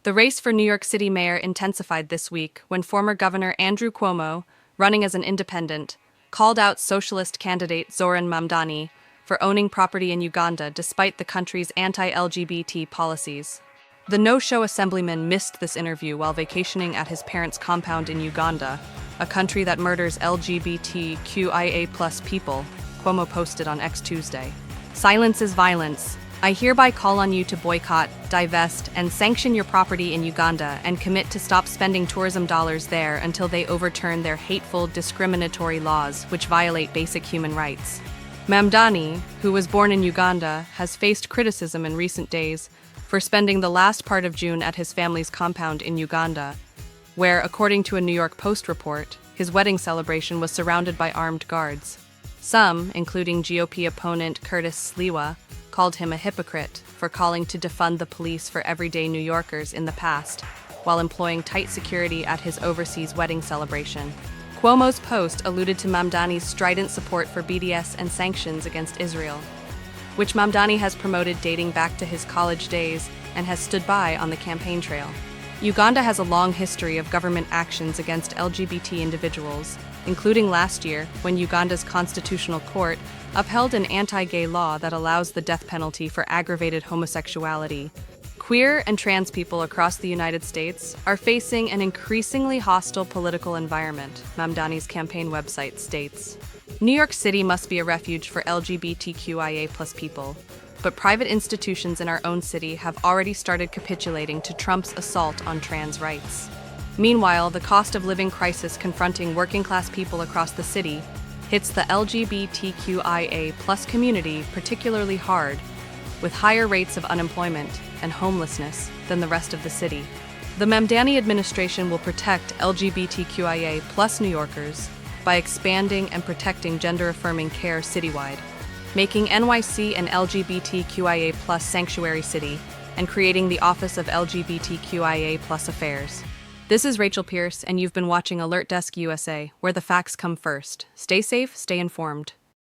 The race for New York City mayor intensified this week when former Governor Andrew Cuomo, running as an independent, called out socialist candidate Zohran Mamdani for owning property in Uganda despite the country's anti-LGBT policies. The no-show assemblyman missed this interview while vacationing at his parents' compound in Uganda, a country that murders LGBTQIA+ people, Cuomo posted on X Tuesday. Silence is violence. I hereby call on you to boycott, divest, and sanction your property in Uganda and commit to stop spending tourism dollars there until they overturn their hateful, discriminatory laws which violate basic human rights. Mamdani, who was born in Uganda, has faced criticism in recent days for spending the last part of June at his family's compound in Uganda, where, according to a New York Post report, his wedding celebration was surrounded by armed guards. Some, including GOP opponent Curtis Sliwa, called him a hypocrite for calling to defund the police for everyday New Yorkers in the past, while employing tight security at his overseas wedding celebration. Cuomo's post alluded to Mamdani's strident support for BDS and sanctions against Israel, which Mamdani has promoted dating back to his college days and has stood by on the campaign trail. Uganda has a long history of government actions against LGBT individuals, including last year when Uganda's constitutional court upheld an anti-gay law that allows the death penalty for aggravated homosexuality. Queer and trans people across the United States are facing an increasingly hostile political environment, Mamdani's campaign website states. New York City must be a refuge for LGBTQIA+ people, but private institutions in our own city have already started capitulating to Trump's assault on trans rights. Meanwhile, the cost of living crisis confronting working-class people across the city hits the LGBTQIA+ community particularly hard, with higher rates of unemployment and homelessness than the rest of the city. The Mamdani administration will protect LGBTQIA+ New Yorkers by expanding and protecting gender-affirming care citywide, making NYC an LGBTQIA+ sanctuary city, and creating the Office of LGBTQIA+ Affairs. This is Rachel Pierce, and you've been watching Alert Desk USA, where the facts come first. Stay safe, stay informed.